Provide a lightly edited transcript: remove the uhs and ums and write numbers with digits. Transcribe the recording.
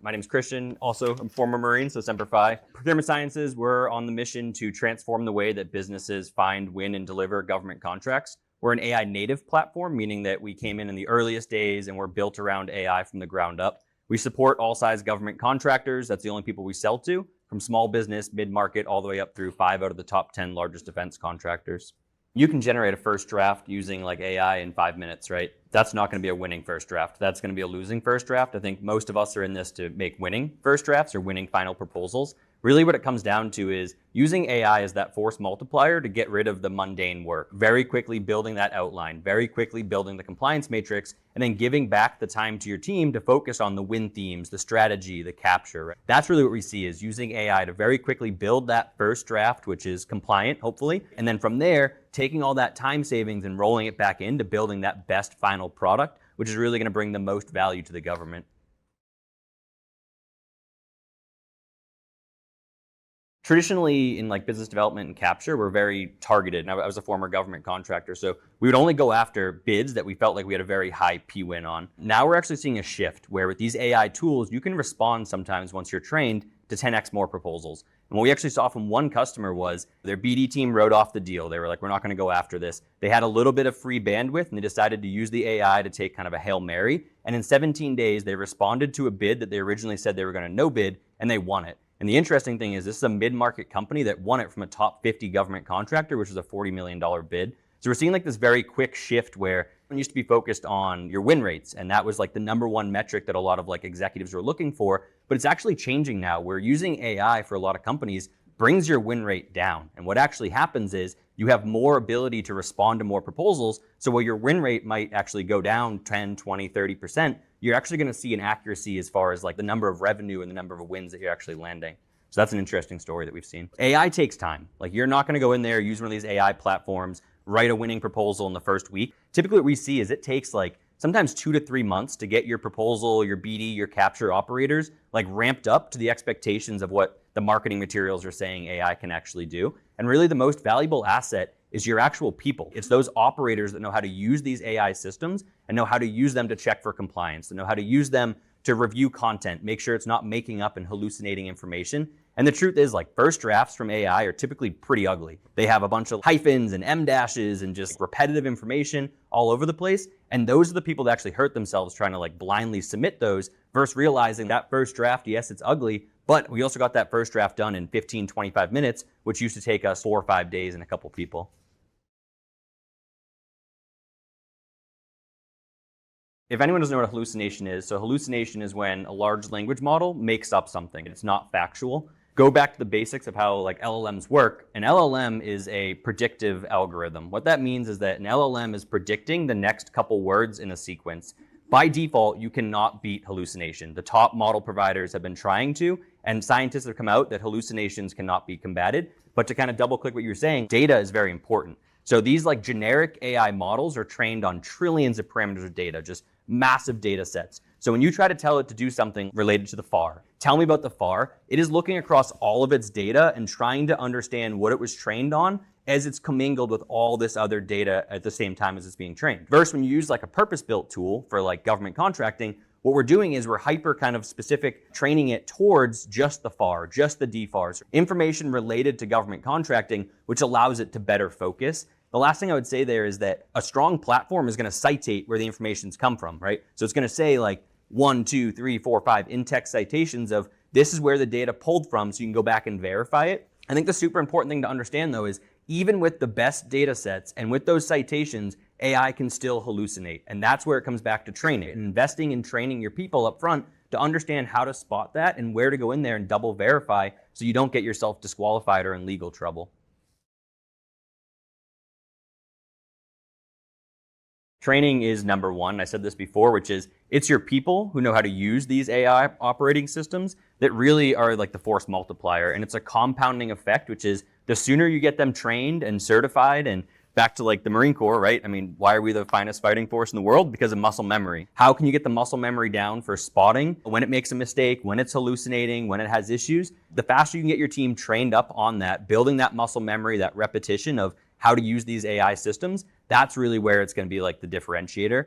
My name is Christian, also I'm a former Marine, so Semper Fi. Procurement Sciences, we're on the mission to transform the way that businesses find, win, and deliver government contracts. We're an AI native platform, meaning that we came in the earliest days and we're built around AI from the ground up. We support all size government contractors. That's the only people we sell to, from small business, mid-market, all the way up through 5 out of the top 10 largest defense contractors. You can generate a first draft using like AI in 5 minutes, right? That's not going to be a winning first draft. That's going to be a losing first draft. I think most of us are in this to make winning first drafts or winning final proposals. Really what it comes down to is using AI as that force multiplier to get rid of the mundane work. Very quickly building that outline, very quickly building the compliance matrix, and then giving back the time to your team to focus on the win themes, the strategy, the capture. Right? That's really what we see is using AI to very quickly build that first draft, which is compliant, hopefully. And then from there, taking all that time savings and rolling it back into building that best final product, which is really going to bring the most value to the government. Traditionally, in like business development and capture, we're very targeted. And I was a former government contractor, so we would only go after bids that we felt like we had a very high P-win on. Now we're actually seeing a shift where with these AI tools, you can respond sometimes once you're trained to 10x more proposals. And what we actually saw from one customer was their BD team wrote off the deal. They were like, we're not going to go after this. They had a little bit of free bandwidth and they decided to use the AI to take kind of a Hail Mary. And in 17 days, they responded to a bid that they originally said they were going to no bid, and they won it. And the interesting thing is this is a mid-market company that won it from a top 50 government contractor, which was a $40 million bid. So we're seeing like this very quick shift where it used to be focused on your win rates. And that was like the number one metric that a lot of like executives were looking for. But it's actually changing now. We're using AI for a lot of companies brings your win rate down. And what actually happens is you have more ability to respond to more proposals. So while your win rate might actually go down 10, 20, 30%, you're actually going to see an accuracy as far as like the number of revenue and the number of wins that you're actually landing. So that's an interesting story that we've seen. AI takes time. Like you're not going to go in there, use one of these AI platforms, write a winning proposal in the first week. Typically what we see is it takes like sometimes 2 to 3 months to get your proposal, your BD, your capture operators like ramped up to the expectations of what the marketing materials are saying AI can actually do. And really the most valuable asset is your actual people. It's those operators that know how to use these AI systems and know how to use them to check for compliance, to know how to use them to review content, make sure it's not making up and hallucinating information. And the truth is like first drafts from AI are typically pretty ugly. They have a bunch of hyphens and M dashes and just repetitive information all over the place. And those are the people that actually hurt themselves trying to like blindly submit those versus realizing that first draft, yes, it's ugly, but we also got that first draft done in 15, 25 minutes, which used to take us 4 or 5 days and a couple people. If anyone doesn't know what a hallucination is, so hallucination is when a large language model makes up something. It's not factual. Go back to the basics of how like LLMs work. An LLM is a predictive algorithm. What that means is that an LLM is predicting the next couple words in a sequence. By default, you cannot beat hallucination. The top model providers have been trying to, and scientists have come out that hallucinations cannot be combated. But to kind of double click what you're saying, data is very important. So these like generic AI models are trained on trillions of parameters of data, just massive data sets. So when you try to tell it to do something related to the FAR, tell me about the FAR, it is looking across all of its data and trying to understand what it was trained on as it's commingled with all this other data at the same time as it's being trained. Versus when you use like a purpose-built tool for like government contracting, what we're doing is we're hyper kind of specific training it towards just the FAR, just the DFARs, information related to government contracting, which allows it to better focus. The last thing I would say there is that a strong platform is going to citate where the information's come from, right? So it's going to say like 1, 2, 3, 4, 5 in-text citations of this is where the data pulled from so you can go back and verify it. I think the super important thing to understand though is even with the best data sets and with those citations, AI can still hallucinate. And that's where it comes back to training and investing in training your people up front to understand how to spot that and where to go in there and double verify so you don't get yourself disqualified or in legal trouble. Training is number one. I said this before, which is it's your people who know how to use these AI operating systems that really are like the force multiplier. And it's a compounding effect, which is the sooner you get them trained and certified and back to like the Marine Corps, right? I mean, why are we the finest fighting force in the world? Because of muscle memory. How can you get the muscle memory down for spotting when it makes a mistake, when it's hallucinating, when it has issues? The faster you can get your team trained up on that, building that muscle memory, that repetition of how to use these AI systems, that's really where it's going to be like the differentiator.